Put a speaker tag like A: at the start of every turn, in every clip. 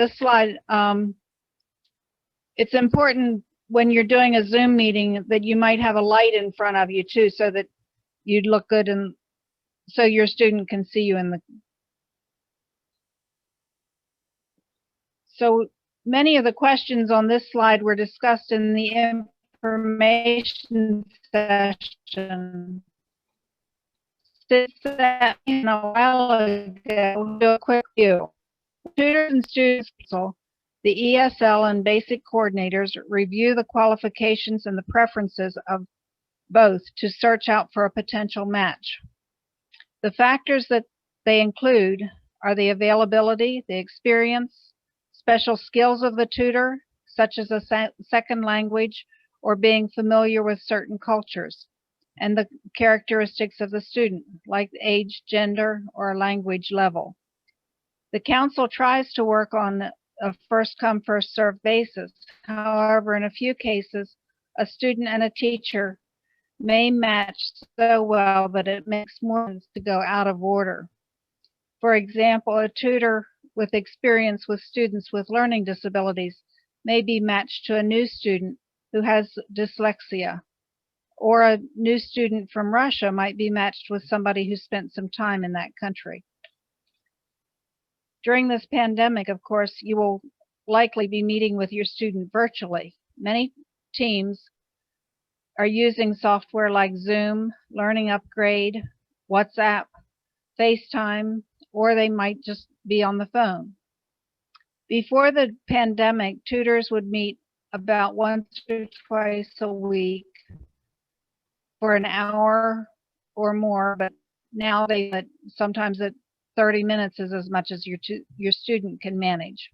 A: this slide, it's important when you're doing a Zoom meeting that you might have a light in front of you too, so that you'd look good and so your student can see you in the. So many of the questions on this slide were discussed in the information session. Since that a while ago, we'll do a quick review. Tutors and students, the ESL and basic coordinators review the qualifications and the preferences of both to search out for a potential match. The factors that they include are the availability, the experience, special skills of the tutor, such as a second language or being familiar with certain cultures, and the characteristics of the student, like age, gender, or language level. The council tries to work on a first-come, first-served basis. However, in a few cases, a student and a teacher may match so well that it makes more sense to go out of order. For example, a tutor with experience with students with learning disabilities may be matched to a new student who has dyslexia, or a new student from Russia might be matched with somebody who spent some time in that country. During this pandemic, of course, you will likely be meeting with your student virtually. Many teams are using software like Zoom, Learning Upgrade, WhatsApp, FaceTime, or they might just be on the phone. Before the pandemic, tutors would meet about once or twice a week for an hour or more, but now sometimes at 30 minutes is as much as your student can manage.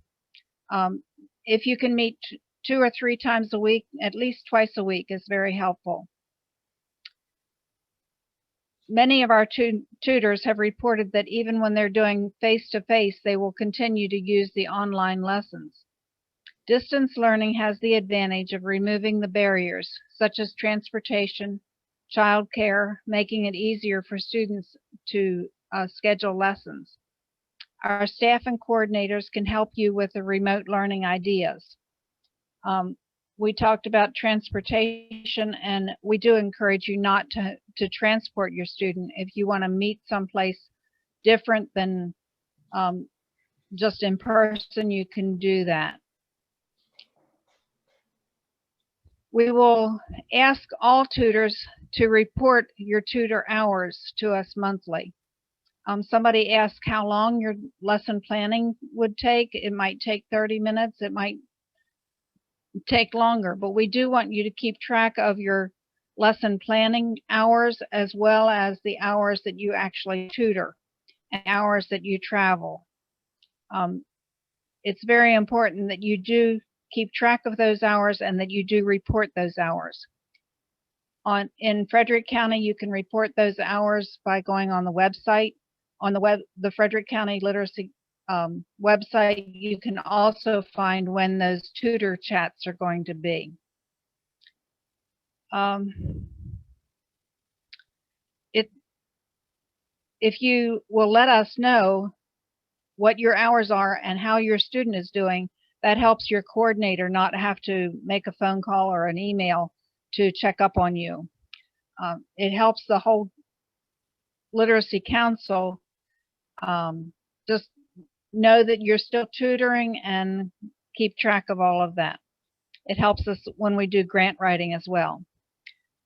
A: If you can meet 2 or 3 times a week, at least twice a week is very helpful. Many of our tutors have reported that even when they're doing face-to-face, they will continue to use the online lessons. Distance learning has the advantage of removing the barriers, such as transportation, childcare, making it easier for students to schedule lessons. Our staff and coordinators can help you with the remote learning ideas. We talked about transportation, and we do encourage you not to transport your student. If you want to meet someplace different than just in person, you can do that. We will ask all tutors to report your tutor hours to us monthly. Somebody asked how long your lesson planning would take. It might take 30 minutes. It might take longer, but we do want you to keep track of your lesson planning hours as well as the hours that you actually tutor and hours that you travel. It's very important that you do keep track of those hours and that you do report those hours. In Frederick County, you can report those hours by going on the website. On the Frederick County Literacy website, you can also find when those tutor chats are going to be. If you will let us know what your hours are and how your student is doing, that helps your coordinator not have to make a phone call or an email to check up on you. It helps the whole Literacy Council just know that you're still tutoring and keep track of all of that. It helps us when we do grant writing as well.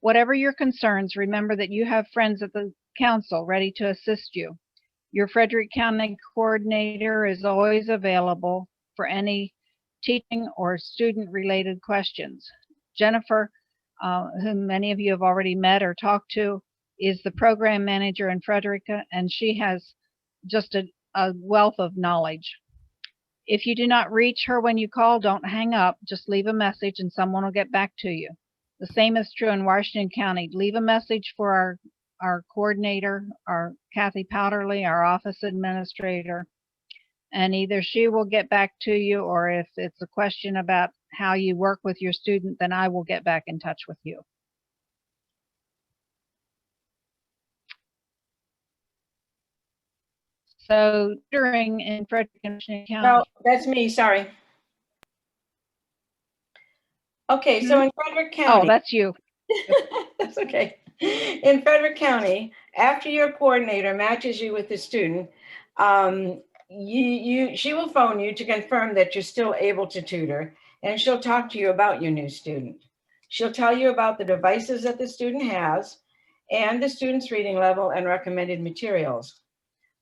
A: Whatever your concerns, remember that you have friends at the council ready to assist you. Your Frederick County coordinator is always available for any teaching or student-related questions. Jennifer, whom many of you have already met or talked to, is the program manager in Frederica, and she has just a wealth of knowledge. If you do not reach her when you call, don't hang up. Just leave a message and someone will get back to you. The same is true in Washington County. Leave a message for our coordinator, our Kathy Powderly, our office administrator, and either she will get back to you, or if it's a question about how you work with your student, then I will get back in touch with you. So tutoring in Frederick and Washington
B: No,
A: County.
B: that's me, sorry. Okay, so in Frederick County.
A: Oh, that's you.
B: That's okay. In Frederick County, after your coordinator matches you with the student, she will phone you to confirm that you're still able to tutor, and she'll talk to you about your new student. She'll tell you about the devices that the student has and the student's reading level and recommended materials.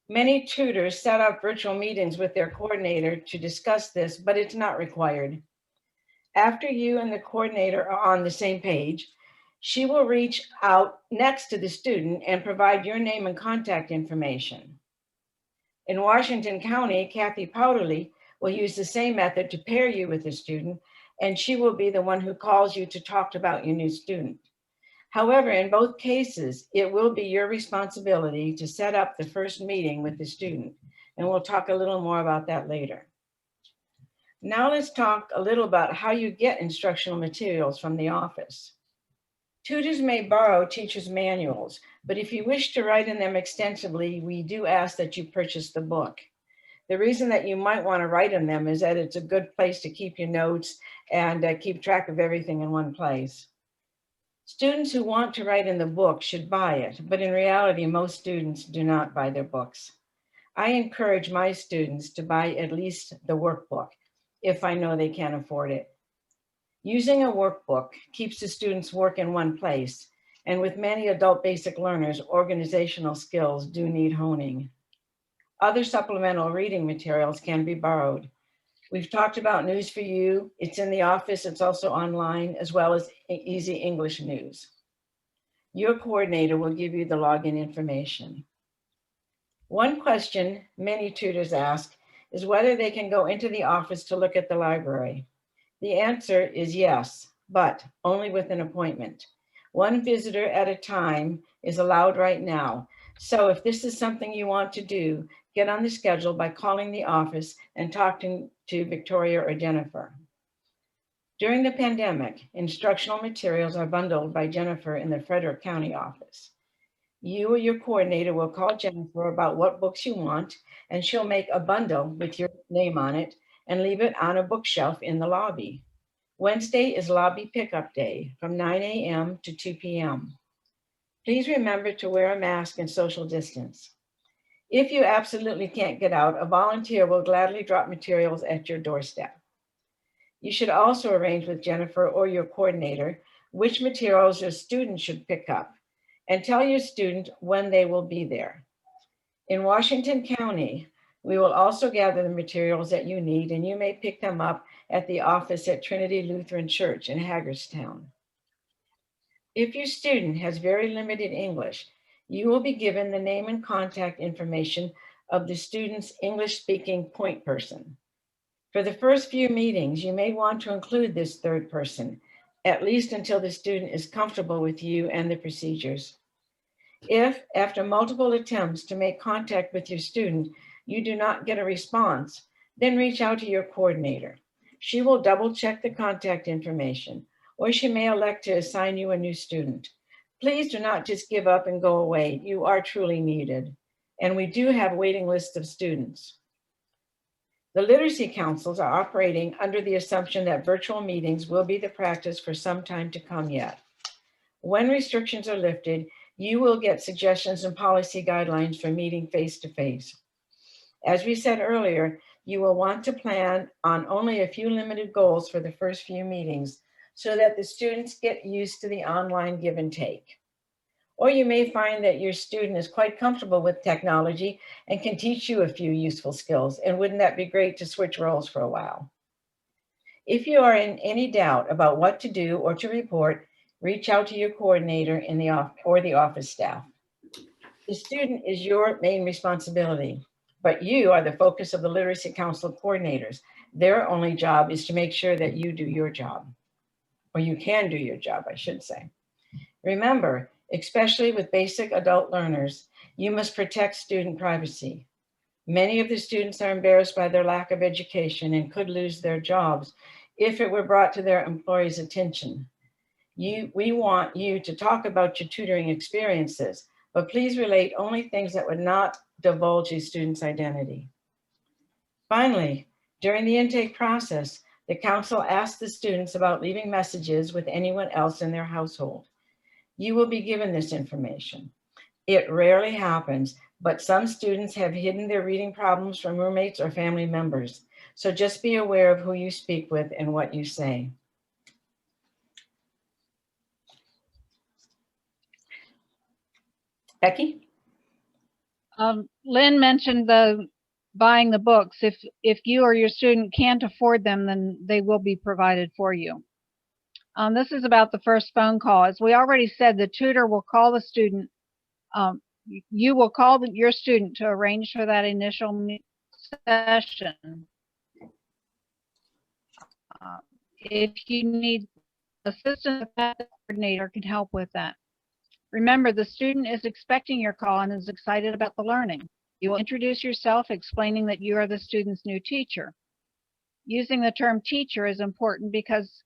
B: Many tutors set up virtual meetings with their coordinator to discuss this, but it's not required. After you and the coordinator are on the same page, she will reach out next to the student and provide your name and contact information. In Washington County, Kathy Powderly will use the same method to pair you with the student, and she will be the one who calls you to talk about your new student. However, in both cases, it will be your responsibility to set up the first meeting with the student, and we'll talk a little more about that later. Now let's talk a little about how you get instructional materials from the office. Tutors may borrow teachers' manuals, but if you wish to write in them extensively, we do ask that you purchase the book. The reason that you might want to write in them is that it's a good place to keep your notes and keep track of everything in one place. Students who want to write in the book should buy it, but in reality, most students do not buy their books. I encourage my students to buy at least the workbook if I know they can't afford it. Using a workbook keeps the students' work in one place, and with many adult basic learners, organizational skills do need honing. Other supplemental reading materials can be borrowed. We've talked about News for You. It's in the office, it's also online, as well as Easy English News. Your coordinator will give you the login information. One question many tutors ask is whether they can go into the office to look at the library. The answer is yes, but only with an appointment. One visitor at a time is allowed right now. So if this is something you want to do, get on the schedule by calling the office and talking to Victoria or Jennifer. During the pandemic, instructional materials are bundled by Jennifer in the Frederick County office. You or your coordinator will call Jennifer about what books you want, and she'll make a bundle with your name on it and leave it on a bookshelf in the lobby. Wednesday is lobby pickup day from 9 a.m. to 2 p.m. Please remember to wear a mask and social distance. If you absolutely can't get out, a volunteer will gladly drop materials at your doorstep. You should also arrange with Jennifer or your coordinator which materials your student should pick up, and tell your student when they will be there. In Washington County, we will also gather the materials that you need, and you may pick them up at the office at Trinity Lutheran Church in Hagerstown. If your student has very limited English, you will be given the name and contact information of the student's English-speaking point person. For the first few meetings, you may want to include this third person, at least until the student is comfortable with you and the procedures. If, after multiple attempts to make contact with your student, you do not get a response, then reach out to your coordinator. She will double check the contact information, or she may elect to assign you a new student. Please do not just give up and go away. You are truly needed. And we do have waiting lists of students. The literacy councils are operating under the assumption that virtual meetings will be the practice for some time to come yet. When restrictions are lifted, you will get suggestions and policy guidelines for meeting face-to-face. As we said earlier, you will want to plan on only a few limited goals for the first few meetings so that the students get used to the online give and take. Or you may find that your student is quite comfortable with technology and can teach you a few useful skills. And wouldn't that be great to switch roles for a while? If you are in any doubt about what to do or to report, reach out to your coordinator in the office staff. The student is your main responsibility, but you are the focus of the Literacy Council coordinators. Their only job is to make sure that you do your job, or you can do your job, I should say. Remember, especially with basic adult learners, you must protect student privacy. Many of the students are embarrassed by their lack of education and could lose their jobs if it were brought to their employees' attention. We want you to talk about your tutoring experiences, but please relate only things that would not divulge a student's identity. Finally, during the intake process, the council asks the students about leaving messages with anyone else in their household. You will be given this information. It rarely happens, but some students have hidden their reading problems from roommates or family members. So just be aware of who you speak with and what you say. Becky?
A: Lynn mentioned buying the books. If you or your student can't afford them, then they will be provided for you. This is about the first phone call. As we already said, the tutor will call the student. You will call your student to arrange for that initial session. If you need assistance, the coordinator can help with that. Remember, the student is expecting your call and is excited about the learning. You will introduce yourself, explaining that you are the student's new teacher. Using the term teacher is important because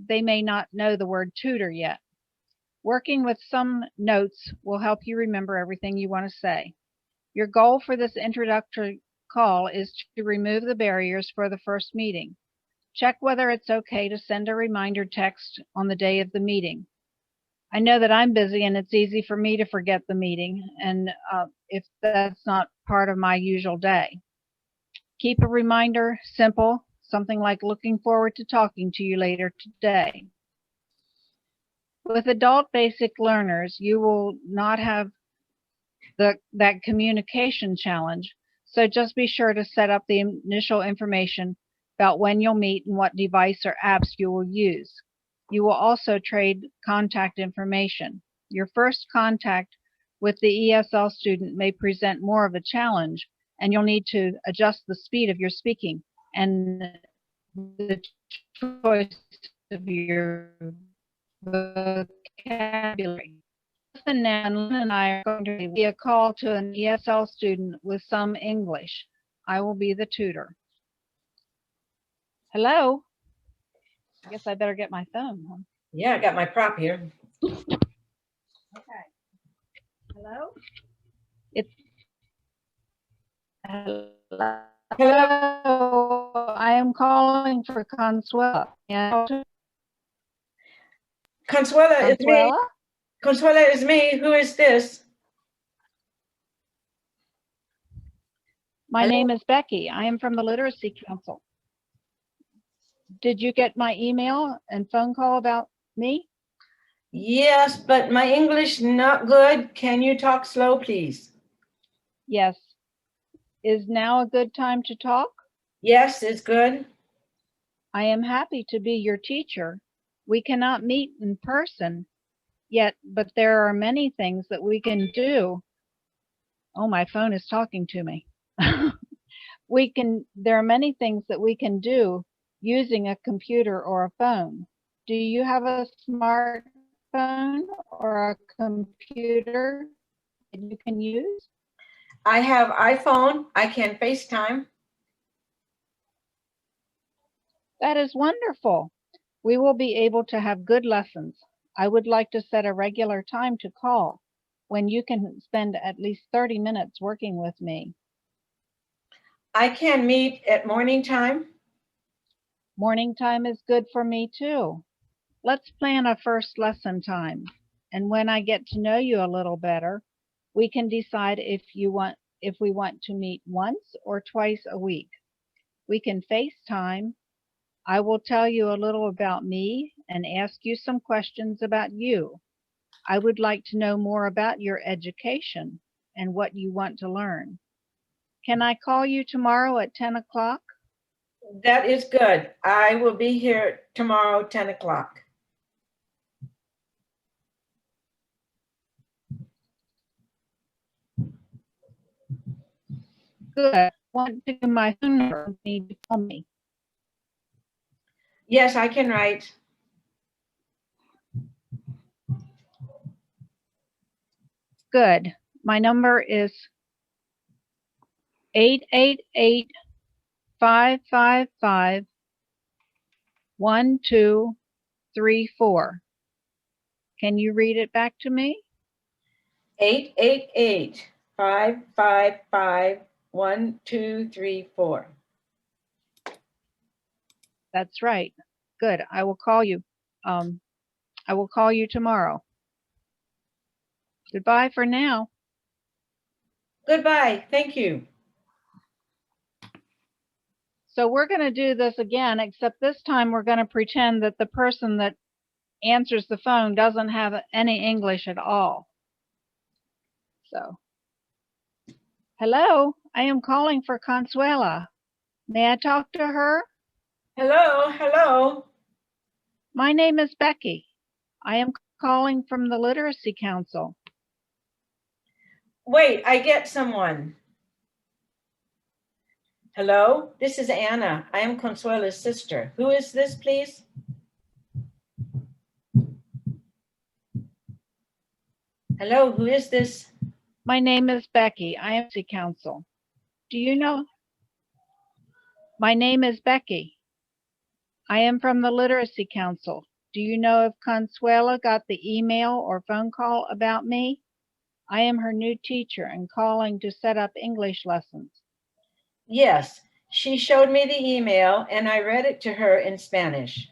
A: they may not know the word tutor yet. Working with some notes will help you remember everything you want to say. Your goal for this introductory call is to remove the barriers for the first meeting. Check whether it's okay to send a reminder text on the day of the meeting. I know that I'm busy and it's easy for me to forget the meeting, and if that's not part of my usual day. Keep a reminder simple, something like looking forward to talking to you later today. With adult basic learners, you will not have that communication challenge, so just be sure to set up the initial information about when you'll meet and what device or apps you will use. You will also trade contact information. Your first contact with the ESL student may present more of a challenge, and you'll need to adjust the speed of your speaking and the choice of your vocabulary. Listen now, and Lynn and I are going to be a call to an ESL student with some English. I will be the tutor. Hello? I guess I better get my phone. Huh?
B: Yeah, I got my prop here.
A: Okay. Hello? Hello. I am calling for Consuela.
B: Consuela is me. Consuela is me. Who is this?
A: My name is Becky. I am from the Literacy Council. Did you get my email and phone call about me?
B: Yes, but my English not good. Can you talk slow, please?
A: Yes. Is now a good time to talk?
B: Yes, it's good.
A: I am happy to be your teacher. We cannot meet in person yet, but there are many things that we can do. Oh, my phone is talking to me. There are many things that we can do using a computer or a phone. Do you have a smartphone or a computer that you can use?
B: I have iPhone. I can FaceTime.
A: That is wonderful. We will be able to have good lessons. I would like to set a regular time to call when you can spend at least 30 minutes working with me.
B: I can meet at morning time.
A: Morning time is good for me too. Let's plan a first lesson time. And when I get to know you a little better, we can decide if we want to meet once or twice a week. We can FaceTime. I will tell you a little about me and ask you some questions about you. I would like to know more about your education and what you want to learn. Can I call you tomorrow at 10 o'clock?
B: That is good. I will be here tomorrow, 10 o'clock.
A: Good. Want to do my phone number? Need to call me.
B: Yes, I can write.
A: Good. My number is 888-555-1234. Can you read it back to me?
B: 888 555-1234.
A: That's right. Good. I will call you. I will call you tomorrow. Goodbye for now.
B: Goodbye. Thank you.
A: So we're going to do this again, except this time we're going to pretend that the person that answers the phone doesn't have any English at all. So, hello, I am calling for Consuela. May I talk to her?
B: Hello, hello.
A: My name is Becky. I am calling from the Literacy Council.
B: Wait, I get someone. Hello, this is Anna. I am Consuela's sister. Who is this, please? Hello, who is this?
A: My name is Becky. I am Literacy Council. Do you know? My name is Becky. I am from the Literacy Council. Do you know if Consuela got the email or phone call about me? I am her new teacher and calling to set up English lessons.
B: Yes, she showed me the email and I read it to her in Spanish.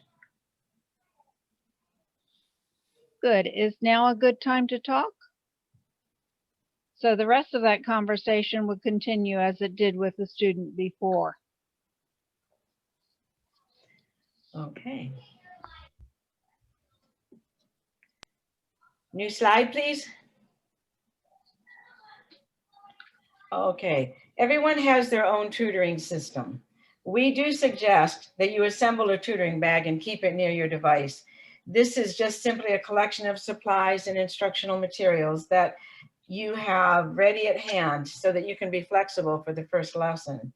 A: Good. Is now a good time to talk? So the rest of that conversation would continue as it did with the student before.
B: Okay. New slide, please. Okay, everyone has their own tutoring system. We do suggest that you assemble a tutoring bag and keep it near your device. This is just simply a collection of supplies and instructional materials that you have ready at hand so that you can be flexible for the first lesson.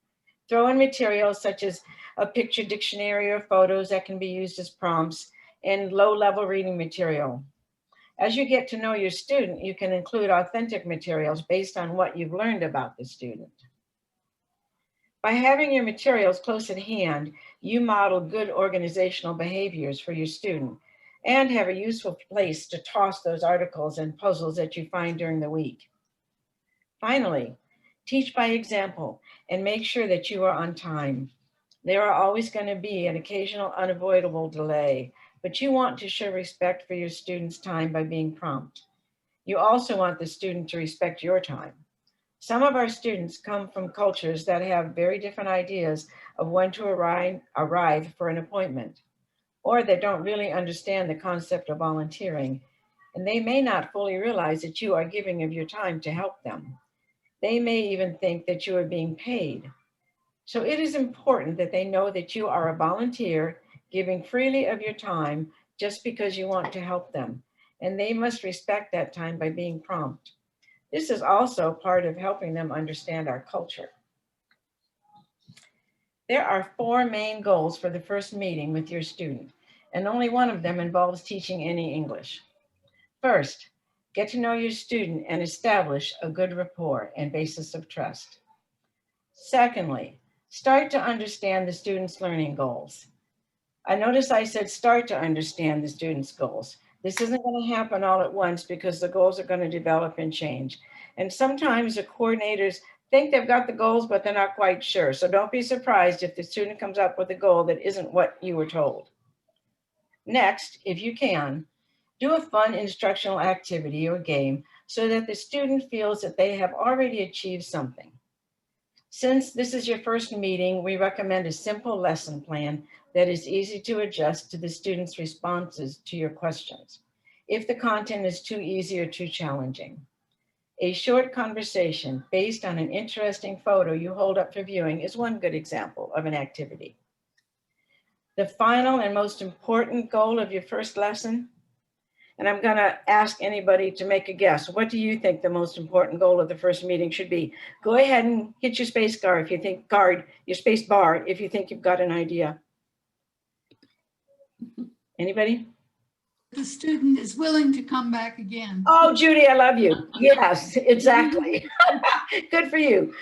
B: Throw in materials such as a picture dictionary or photos that can be used as prompts and low-level reading material. As you get to know your student, you can include authentic materials based on what you've learned about the student. By having your materials close at hand, you model good organizational behaviors for your student and have a useful place to toss those articles and puzzles that you find during the week. Finally, teach by example and make sure that you are on time. There are always going to be an occasional unavoidable delay, but you want to show respect for your student's time by being prompt. You also want the student to respect your time. Some of our students come from cultures that have very different ideas of when to arrive for an appointment, or that don't really understand the concept of volunteering, and they may not fully realize that you are giving of your time to help them. They may even think that you are being paid. So it is important that they know that you are a volunteer giving freely of your time just because you want to help them, and they must respect that time by being prompt. This is also part of helping them understand our culture. There are 4 main goals for the first meeting with your student, and only one of them involves teaching any English. First, get to know your student and establish a good rapport and basis of trust. Secondly, start to understand the student's learning goals. I notice I said start to understand the student's goals. This isn't going to happen all at once because the goals are going to develop and change. And sometimes the coordinators think they've got the goals, but they're not quite sure. So don't be surprised if the student comes up with a goal that isn't what you were told. Next, if you can, do a fun instructional activity or game so that the student feels that they have already achieved something. Since this is your first meeting, we recommend a simple lesson plan that is easy to adjust to the student's responses to your questions, if the content is too easy or too challenging. A short conversation based on an interesting photo you hold up for viewing is one good example of an activity. The final and most important goal of your first lesson, and I'm going to ask anybody to make a guess. What do you think the most important goal of the first meeting should be? Go ahead and hit your space bar if you think, your space bar if you think you've got an idea. Anybody?
C: The student is willing to come back again.
B: Oh, Judy, I love you. Yes, exactly. Good for you.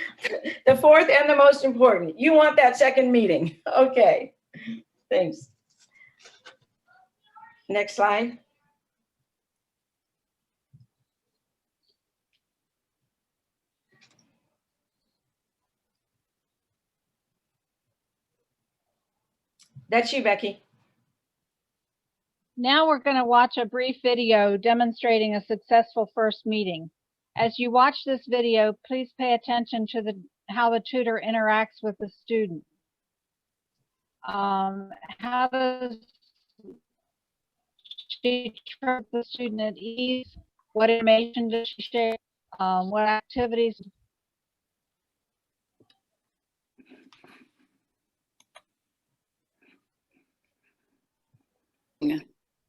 B: The fourth and the most important. You want that second meeting. Okay, thanks. Next slide. That's you, Becky.
A: Now we're going to watch a brief video demonstrating a successful first meeting. As you watch this video, please pay attention to how the tutor interacts with the student. How does she treat the student at ease? What information does she share? What activities?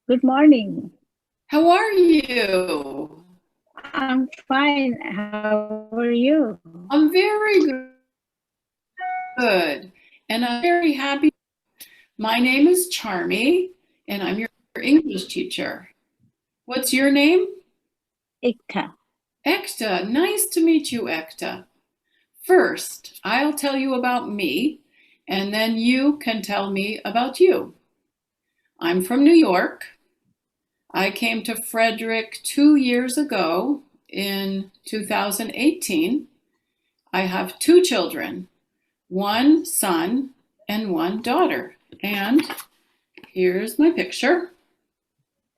D: Good morning.
E: How are you?
D: I'm fine. How are you?
E: I'm very good. And I'm very happy. My name is Charmy, and I'm your English teacher. What's your name?
D: Ekta.
E: Ekta. Nice to meet you, Ekta. First, I'll tell you about me, and then you can tell me about you. I'm from New York. I came to Frederick 2 years ago in 2018. I have 2 children, 1 son and 1 daughter. And here's my picture.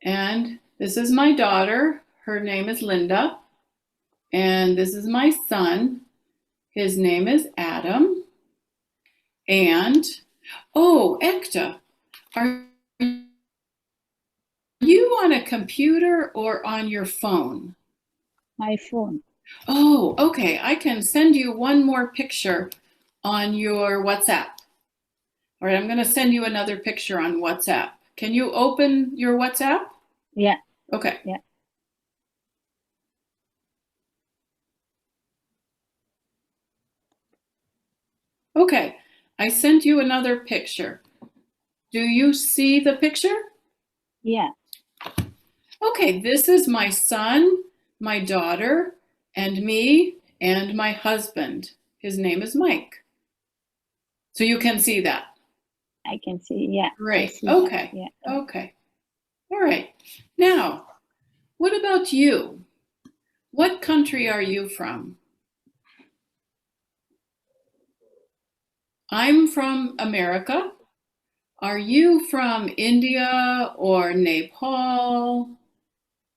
E: And this is my daughter. Her name is Linda. And this is my son. His name is Adam. And, oh, Ekta, are you on a computer or on your phone?
D: My phone.
E: Oh, okay. I can send you one more picture on your WhatsApp. All right, I'm going to send you another picture on WhatsApp. Can you open your WhatsApp?
D: Yeah.
E: Okay.
D: Yeah.
E: Okay, I sent you another picture. Do you see the picture?
D: Yeah.
E: Okay, this is my son, my daughter, and me, and my husband. His name is Mike. So you can see that.
D: I can see. Yeah.
E: Great.
D: I see that.
E: Okay.
D: Yeah.
E: Okay. All right. Now, what about you? What country are you from? I'm from America. Are you from India or Nepal?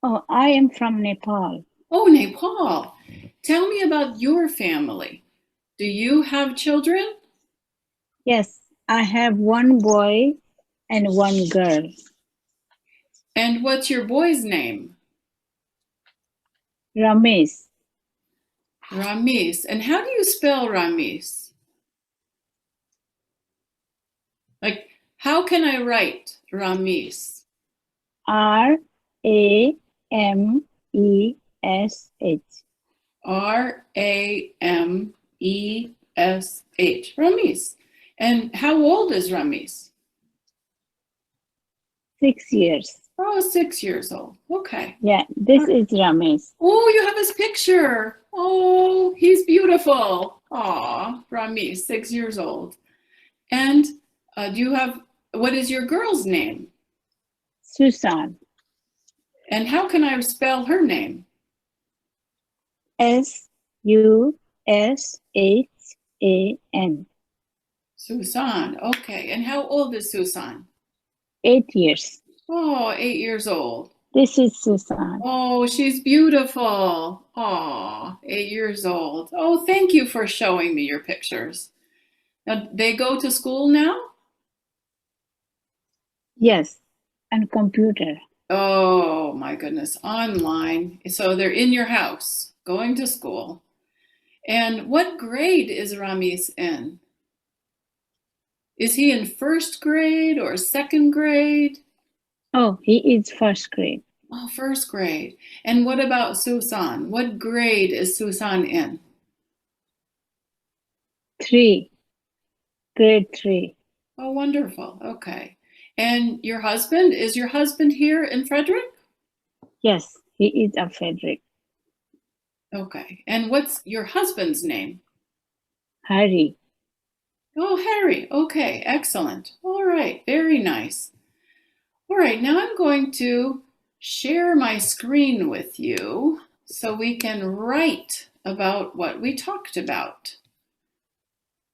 D: Oh, I am from Nepal.
E: Oh, Nepal. Tell me about your family. Do you have children?
D: Yes. I have 1 boy and 1 girl.
E: And what's your boy's name?
D: Ramesh.
E: Ramesh. And how do you spell Ramesh? Like, how can I write Ramesh?
D: Ramesh.
E: Ramesh. Ramesh. And how old is Ramesh?
D: 6 years.
E: Oh, 6 years old. Okay.
D: Yeah. This is Ramesh.
E: Oh, you have his picture. Oh, he's beautiful. Aw, Ramesh, 6 years old. And what is your girl's name?
D: Susan.
E: And how can I spell her name?
D: Susan.
E: Susan. Okay. And how old is Susan?
D: 8 years.
E: Oh, 8 years old.
D: This is Susan.
E: Oh, she's beautiful. Aw, 8 years old. Oh, thank you for showing me your pictures. Now, they go to school now?
D: Yes. And computer.
E: Oh my goodness, online. So they're in your house, going to school. And what grade is Ramesh in? Is he in 1st grade or 2nd grade?
D: Oh, he is 1st grade.
E: Oh, 1st grade. And what about Susan? What grade is Susan in?
D: 3. Grade 3.
E: Oh, wonderful. Okay. And is your husband here in Frederick?
D: Yes, he is a Frederick.
E: Okay. And what's your husband's name?
D: Harry.
E: Oh, Harry. Okay, excellent. All right, very nice. All right, now I'm going to share my screen with you so we can write about what we talked about.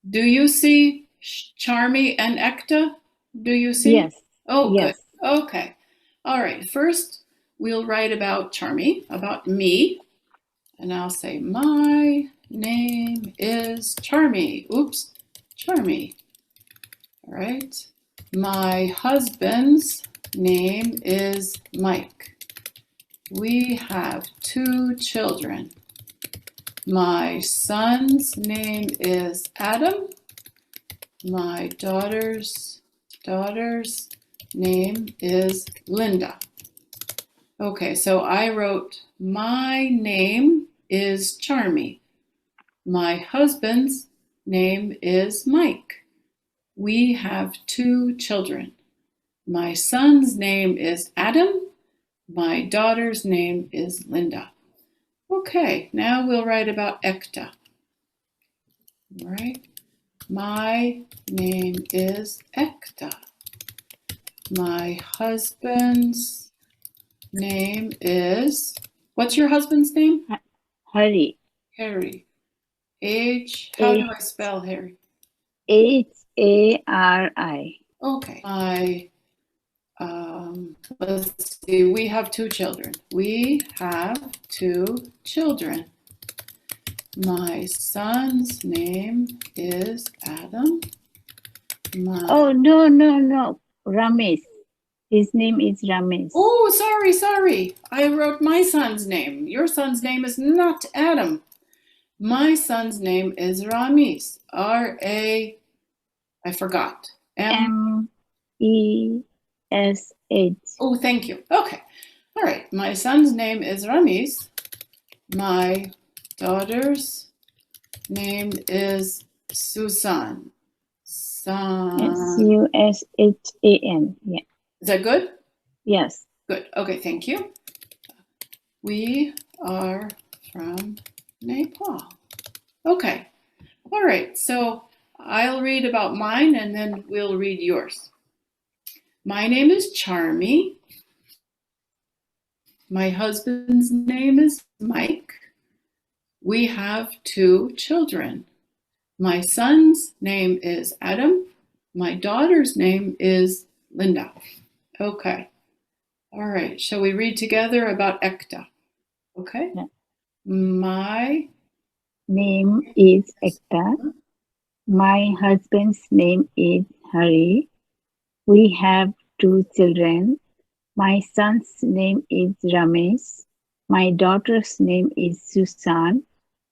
E: Do you see Charmy and Ekta? Do you see?
D: Yes.
E: Oh, good.
D: Yes.
E: Okay. All right. First, we'll write about Charmy, about me. And I'll say, my name is Charmy. Oops, Charmy. All right. My husband's name is Mike. We have 2 children. My son's name is Adam. My daughter's name is Linda. Okay, so I wrote, my name is Charmy. My husband's name is Mike. We have 2 children. My son's name is Adam. My daughter's name is Linda. Okay, now we'll write about Ekta. All right. My name is Ekta. My husband's name is, what's your husband's name?
D: Hari.
E: Harry. How do I spell Harry?
D: Hari.
E: Okay. Let's see, we have 2 children. We have 2 children. My son's name is Adam.
D: Oh, no. Ramesh. His name is Ramesh.
E: Oh, sorry. I wrote my son's name. Your son's name is not Adam. My son's name is Ramesh. I forgot.
D: Mesh.
E: Oh, thank you. Okay. All right. My son's name is Ramesh. My daughter's name is Susan.
D: Susan. Yeah.
E: Is that good?
D: Yes.
E: Good. Okay, thank you. We are from Nepal. Okay. All right. So I'll read about mine and then we'll read yours. My name is Charmy. My husband's name is Mike. We have 2 children. My son's name is Adam. My daughter's name is Linda. Okay. All right. Shall we read together about Ekta? Okay.
D: Yeah.
E: My
D: name is Ekta. My husband's name is Hari. We have 2 children. My son's name is Ramesh. My daughter's name is Susan.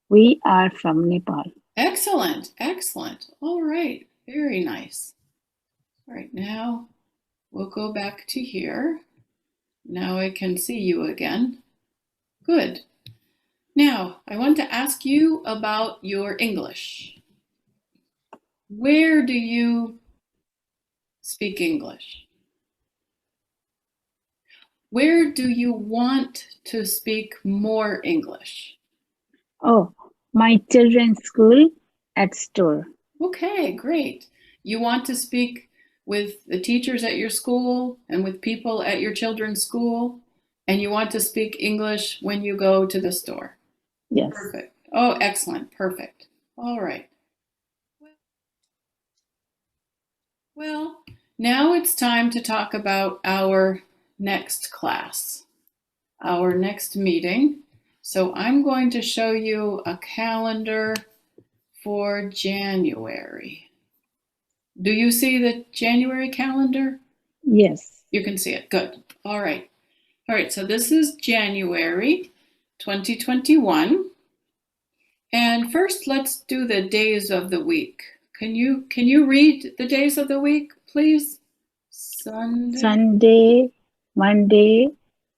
D: We are from Nepal.
E: Excellent. All right. Very nice. All right. Now we'll go back to here. Now I can see you again. Good. Now I want to ask you about your English. Where do you speak English? Where do you want to speak more English?
D: Oh, my children's school at store.
E: Okay, great. You want to speak with the teachers at your school and with people at your children's school, and you want to speak English when you go to the store.
D: Yes.
E: Perfect. Oh, excellent. Perfect. All right. Well, now it's time to talk about our next class, our next meeting. So I'm going to show you a calendar for January. Do you see the January calendar?
D: Yes.
E: You can see it. Good. All right. So this is January 2021. And first, let's do the days of the week. Can you read the days of the week, please?
D: Sunday, Monday,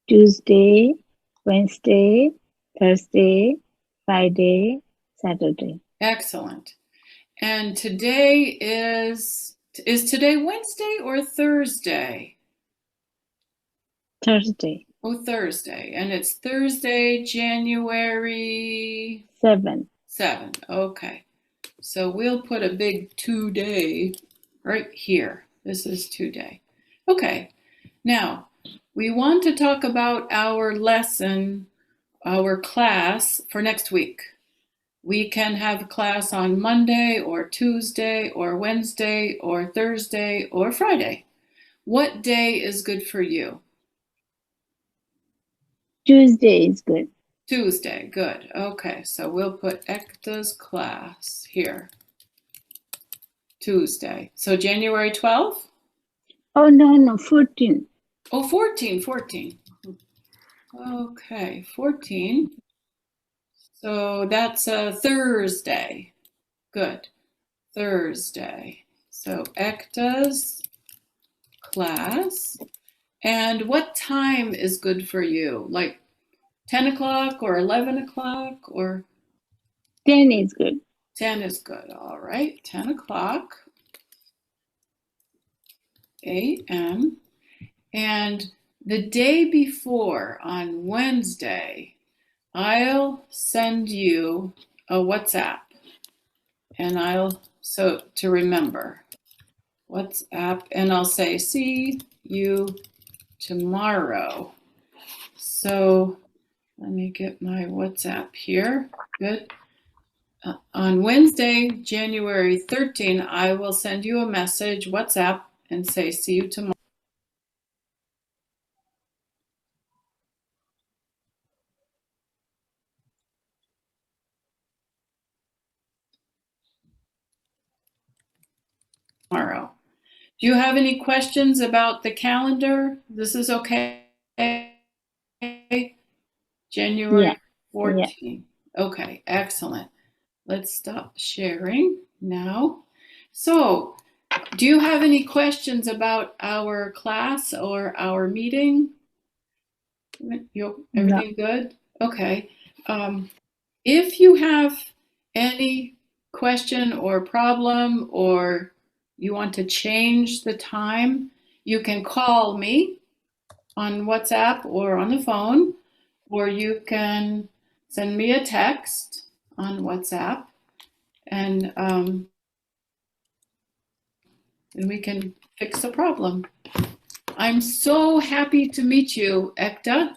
D: Tuesday, Wednesday, Thursday, Friday, Saturday.
E: Excellent. And today is today Wednesday or Thursday?
D: Thursday.
E: Oh, Thursday. And it's Thursday, January
D: 7.
E: 7. Okay. So we'll put a big today right here. This is today. Okay. Now, we want to talk about our lesson, our class for next week. We can have class on Monday or Tuesday or Wednesday or Thursday or Friday. What day is good for you?
D: Tuesday is good.
E: Tuesday, good. Okay, so we'll put Ekta's class here. Tuesday. So January 12th?
D: Oh, no, 14.
E: Oh, 14. Okay, 14. So that's a Thursday. Good. Thursday. So Ekta's class. And what time is good for you? Like 10 o'clock or 11 o'clock or?
D: 10 is good.
E: 10 is good. All right, 10 o'clock a.m. And the day before on Wednesday, I'll send you a WhatsApp and so to remember, WhatsApp, and I'll say, see you tomorrow. So let me get my WhatsApp here. Good. On Wednesday, January 13, I will send you a message, WhatsApp, and say, see you tomorrow. Do you have any questions about the calendar? This is okay? January 14. Okay, excellent. Let's stop sharing now. So, do you have any questions about our class or our meeting? Everything good? Okay. If you have any question or problem, or you want to change the time, you can call me on WhatsApp or on the phone, or you can send me a text on WhatsApp, and we can fix the problem. I'm so happy to meet you, Ekta,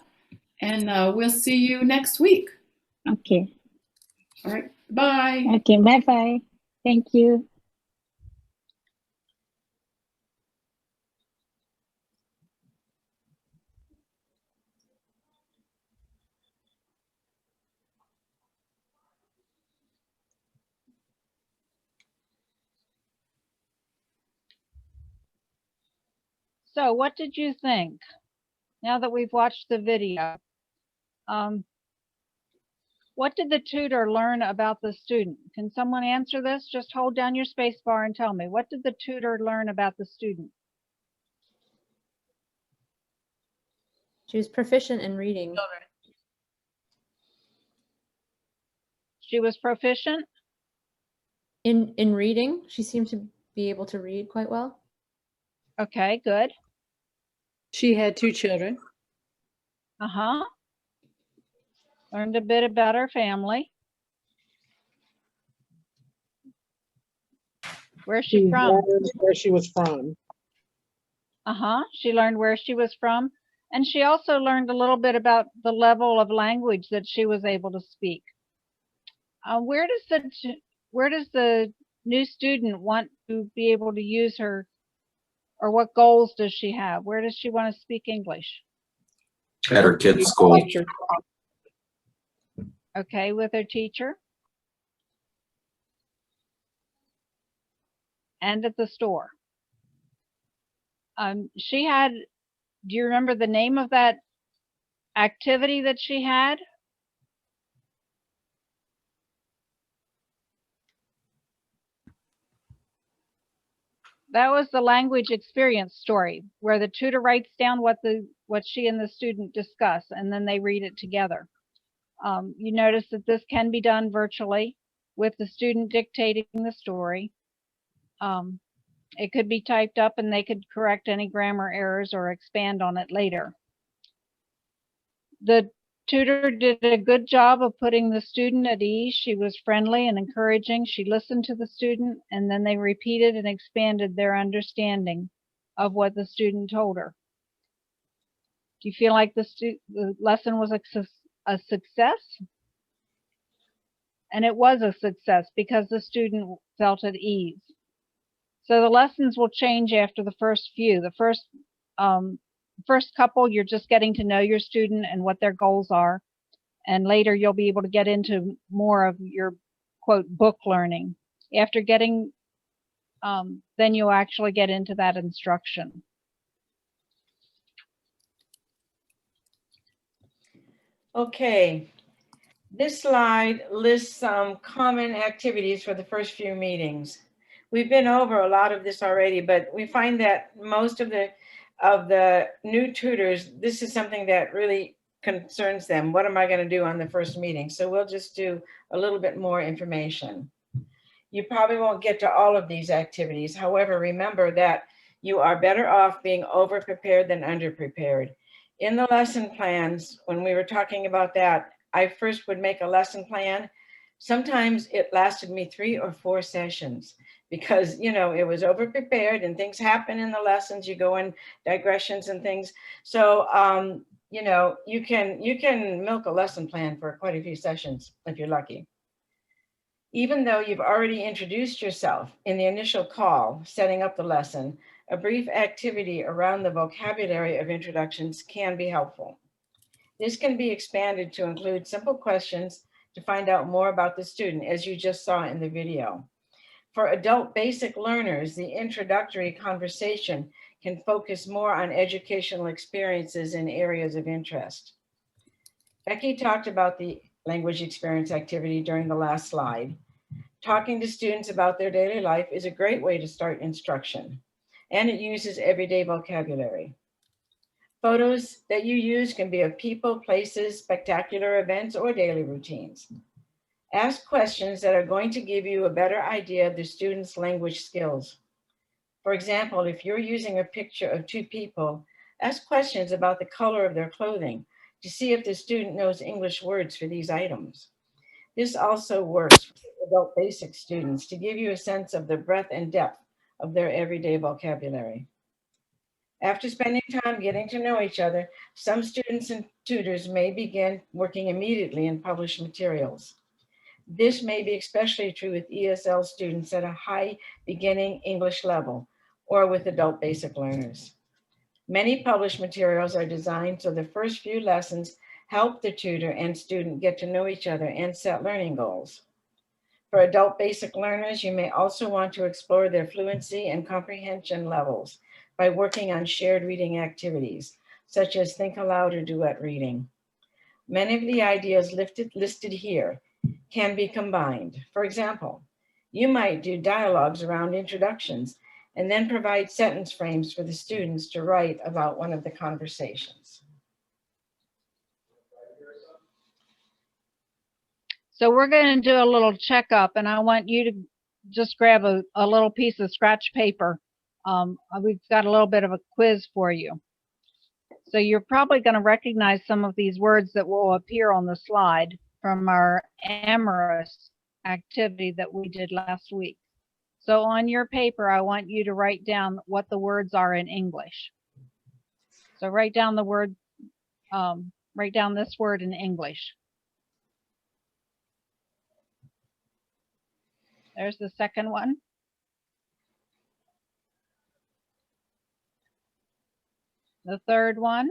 E: and we'll see you next week.
D: Okay.
E: All right, bye.
D: Okay, bye-bye. Thank you.
A: So what did you think now that we've watched the video? What did the tutor learn about the student? Can someone answer this? Just hold down your space bar and tell me. What did the tutor learn about the student?
F: She was proficient in reading.
A: She was proficient?
F: In reading, she seemed to be able to read quite well.
A: Okay, good.
G: She had 2 children.
A: Uh-huh. Learned a bit about her family. Where's she from?
G: learned where she was from.
A: Uh-huh. She learned where she was from. And she also learned a little bit about the level of language that she was able to speak. Where does the new student want to be able to use her, or what goals does she have? Where does she want to speak English?
H: At her kid's school.
A: Okay, with her teacher. And at the store. She had, do you remember the name of that activity that she had? That was the language experience story, where the tutor writes down what she and the student discuss, and then they read it together. You notice that this can be done virtually with the student dictating the story. It could be typed up and they could correct any grammar errors or expand on it later. The tutor did a good job of putting the student at ease. She was friendly and encouraging. She listened to the student, and then they repeated and expanded their understanding of what the student told her. Do you feel like the lesson was a success? and it was a success because the student felt at ease. So the lessons will change after the first few. The first couple, you're just getting to know your student and what their goals are. And later you'll be able to get into more of your quote book learning. After getting, then you'll actually get into that instruction.
B: Okay, this slide lists some common activities for the first few meetings. We've been over a lot of this already, but we find that most of the new tutors, this is something that really concerns them. What am I going to do on the first meeting? So we'll just do a little bit more information. You probably won't get to all of these activities. However, remember that you are better off being over-prepared than under-prepared. In the lesson plans, when we were talking about that, I first would make a lesson plan. Sometimes it lasted me 3 or 4 sessions because, you know, it was over-prepared and things happen in the lessons. You go in digressions and things. So, you know, you can milk a lesson plan for quite a few sessions if you're lucky. Even though you've already introduced yourself in the initial call, setting up the lesson, a brief activity around the vocabulary of introductions can be helpful. This can be expanded to include simple questions to find out more about the student, as you just saw in the video. For adult basic learners, the introductory conversation can focus more on educational experiences in areas of interest. Becky talked about the language experience activity during the last slide. Talking to students about their daily life is a great way to start instruction, and it uses everyday vocabulary. Photos that you use can be of people, places, spectacular events, or daily routines. Ask questions that are going to give you a better idea of the student's language skills. For example, if you're using a picture of 2 people, ask questions about the color of their clothing to see if the student knows English words for these items. This also works for adult basic students to give you a sense of the breadth and depth of their everyday vocabulary. After spending time getting to know each other, some students and tutors may begin working immediately in published materials. This may be especially true with ESL students at a high beginning English level or with adult basic learners. Many published materials are designed so the first few lessons help the tutor and student get to know each other and set learning goals. For adult basic learners, you may also want to explore their fluency and comprehension levels by working on shared reading activities, such as think aloud or duet reading. Many of the ideas listed here can be combined. For example, you might do dialogues around introductions and then provide sentence frames for the students to write about one of the conversations.
A: So we're going to do a little checkup, and I want you to just grab a little piece of scratch paper. We've got a little bit of a quiz for you. So you're probably going to recognize some of these words that will appear on the slide from our amorous activity that we did last week. So on your paper, I want you to write down what the words are in English. So write down the word, write down this word in English. There's the second one. The third one.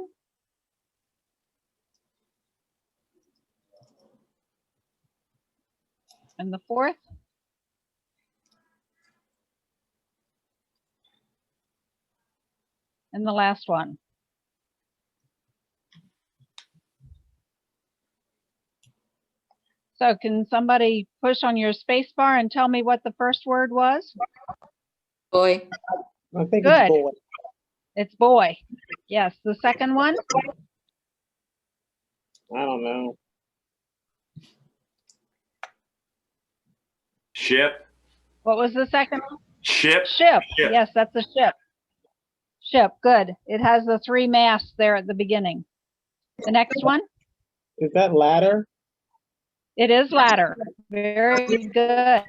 A: And the fourth. And the last one. So can somebody push on your space bar and tell me what the first word was?
F: Boy.
G: I think
A: Good.
G: it's boy.
A: It's boy. Yes. The second one?
G: I don't know.
I: Ship.
A: What was the second one?
I: Ship.
A: Ship.
I: Ship.
A: Yes, that's a ship. Ship. Good. It has the 3 masts there at the beginning. The next one?
G: Is that ladder?
A: It is ladder. Very good.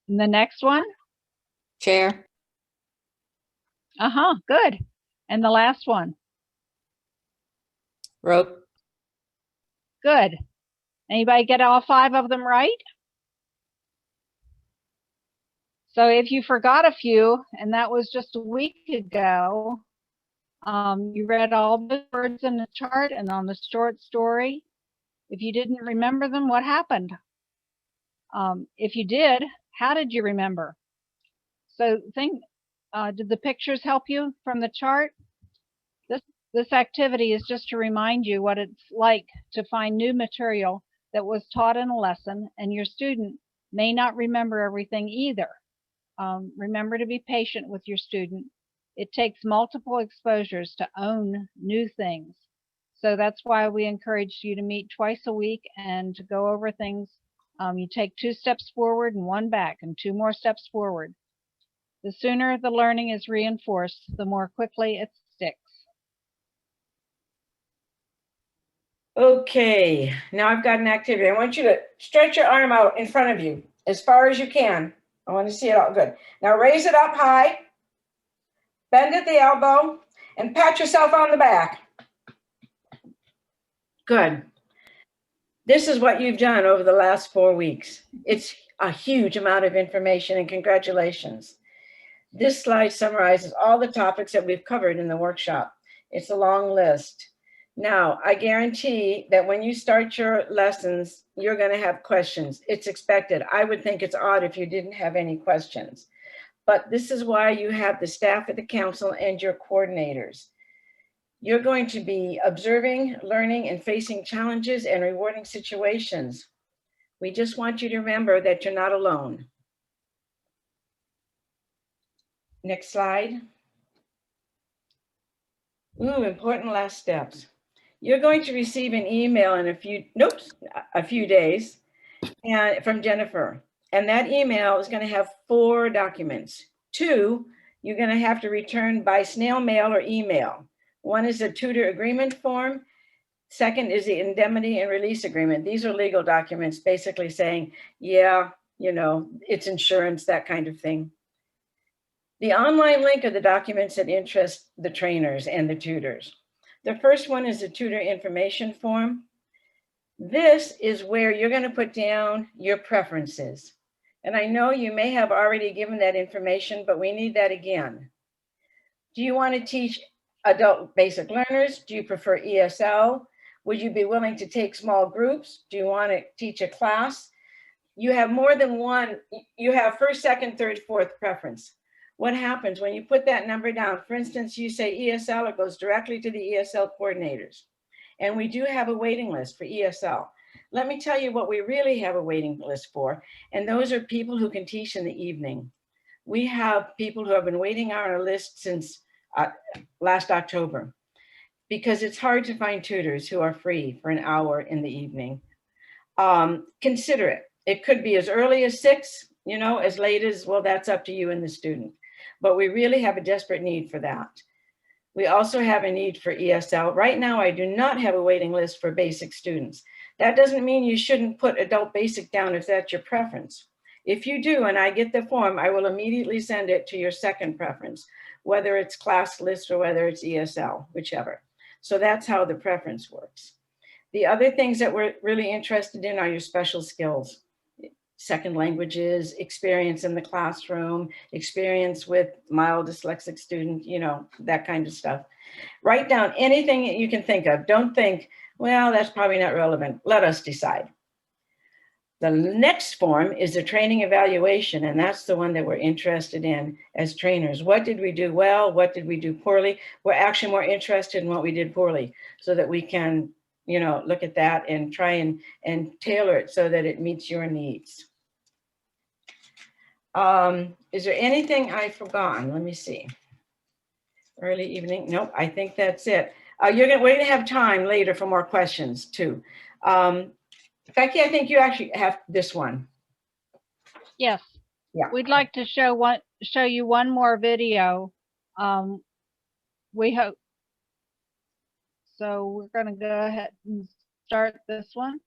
A: And the next one?
F: Chair.
A: Good. And the last one?
F: Rope.
A: Good. Anybody get all 5 of them right? So if you forgot a few, and that was just a week ago, you read all the words in the chart and on the short story. If you didn't remember them, what happened? If you did, how did you remember? So did the pictures help you from the chart? This activity is just to remind you what it's like to find new material that was taught in a lesson, and your student may not remember everything either. Remember to be patient with your student. It takes multiple exposures to own new things. So that's why we encourage you to meet twice a week and to go over things. You take 2 steps forward and 1 back, and 2 more steps forward. The sooner the learning is reinforced, the more quickly it sticks.
B: Okay, now I've got an activity. I want you to stretch your arm out in front of you as far as you can. I want to see it all good. Now raise it up high, bend at the elbow, and pat yourself on the back. Good. This is what you've done over the last 4 weeks. It's a huge amount of information, and congratulations. This slide summarizes all the topics that we've covered in the workshop. It's a long list. Now, I guarantee that when you start your lessons, you're going to have questions. It's expected. I would think it's odd if you didn't have any questions. But this is why you have the staff at the council and your coordinators. You're going to be observing, learning, and facing challenges and rewarding situations. We just want you to remember that you're not alone. Next slide. Ooh, important last steps. You're going to receive an email in a few days from Jennifer. And that email is going to have 4 documents. 2, you're going to have to return by snail mail or email. 1 is a tutor agreement form. 2nd is the indemnity and release agreement. These are legal documents basically saying, yeah, you know, it's insurance, that kind of thing. The online link are the documents that interest the trainers and the tutors. The first one is the tutor information form. This is where you're going to put down your preferences. And I know you may have already given that information, but we need that again. Do you want to teach adult basic learners? Do you prefer ESL? Would you be willing to take small groups? Do you want to teach a class? You have more than one. You have first, second, third, fourth preference. What happens when you put that number down? For instance, you say ESL, it goes directly to the ESL coordinators. And we do have a waiting list for ESL. Let me tell you what we really have a waiting list for, and those are people who can teach in the evening. We have people who have been waiting on our list since last October, because it's hard to find tutors who are free for an hour in the evening. Consider it. It could be as early as 6, you know, as late as, well, that's up to you and the student. But we really have a desperate need for that. We also have a need for ESL. Right now, I do not have a waiting list for basic students. That doesn't mean you shouldn't put adult basic down if that's your preference. If you do, and I get the form, I will immediately send it to your second preference, whether it's class list or whether it's ESL, whichever. So that's how the preference works. The other things that we're really interested in are your special skills. Second languages, experience in the classroom, experience with mild dyslexic student, you know, that kind of stuff. Write down anything that you can think of. Don't think, well, that's probably not relevant. Let us decide. The next form is the training evaluation, and that's the one that we're interested in as trainers. What did we do well? What did we do poorly? We're actually more interested in what we did poorly so that we can, you know, look at that and try and tailor it so that it meets your needs. Is there anything I've forgotten? Let me see. Early evening. Nope, I think that's it. We're going to have time later for more questions too. Becky, I think you actually have this one.
A: Yes.
B: Yeah.
A: We'd like to show you one more video. We hope. So we're going to go ahead and start this one.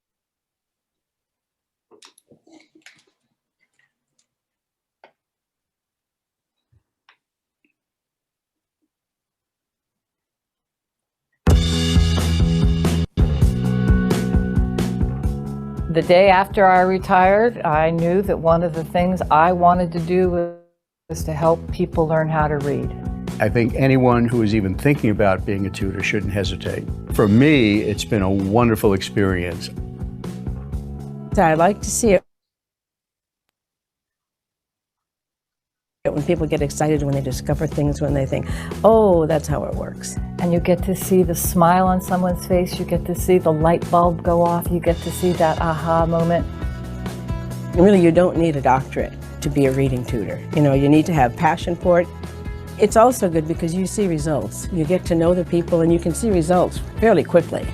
I: The day after I retired, I knew that one of the things I wanted to do was to help people learn how to read.
J: I think anyone who is even thinking about being a tutor shouldn't hesitate. For me, it's been a wonderful experience.
K: I like to see it when people get excited, when they discover things, when they think, oh, that's how it works.
I: And you get to see the smile on someone's face, you get to see the light bulb go off, you get to see that aha moment.
K: Really, you don't need a doctorate to be a reading tutor. You know, you need to have passion for it. It's also good because you see results. You get to know the people and you can see results fairly quickly.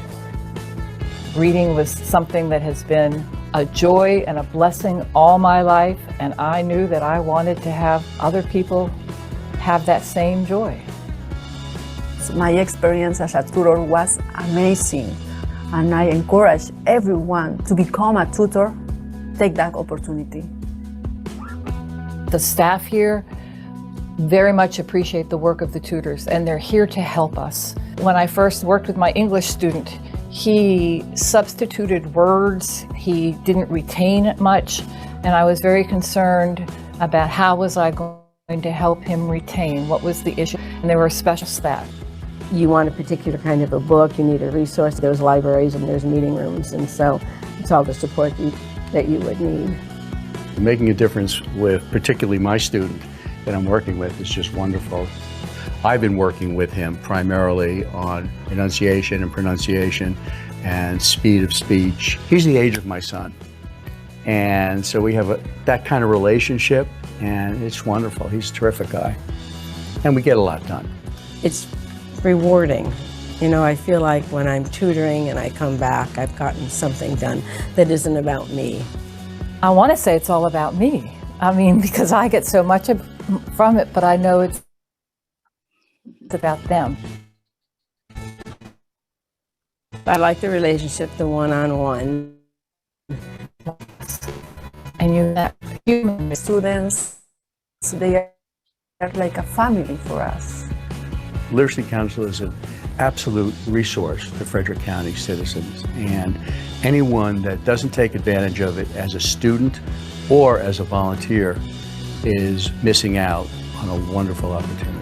I: Reading was something that has been a joy and a blessing all my life, and I knew that I wanted to have other people have that same joy.
L: My experience as a tutor was amazing, and I encourage everyone to become a tutor. Take that opportunity.
I: The staff here very much appreciate the work of the tutors, and they're here to help us. When I first worked with my English student, he substituted words, he didn't retain much, and I was very concerned about how was I going to help him retain, what was the issue, and there were special staff.
K: You want a particular kind of a book, you need a resource, there's libraries and there's meeting rooms, and so it's all the support that you would need.
J: Making a difference with particularly my student that I'm working with is just wonderful. I've been working with him primarily on enunciation and pronunciation and speed of speech. He's the age of my son. And so we have that kind of relationship, and it's wonderful. He's a terrific guy. And we get a lot done.
K: It's rewarding. You know, I feel like when I'm tutoring and I come back, I've gotten something done that isn't about me.
I: I want to say it's all about me. I mean, because I get so much from it, but I know it's about them.
K: I like the relationship, the one-on-one.
I: And you met human
L: Students, they are like a family for us.
J: Literacy Council is an absolute resource to Frederick County citizens, and anyone that doesn't take advantage of it as a student or as a volunteer is missing out on a wonderful opportunity.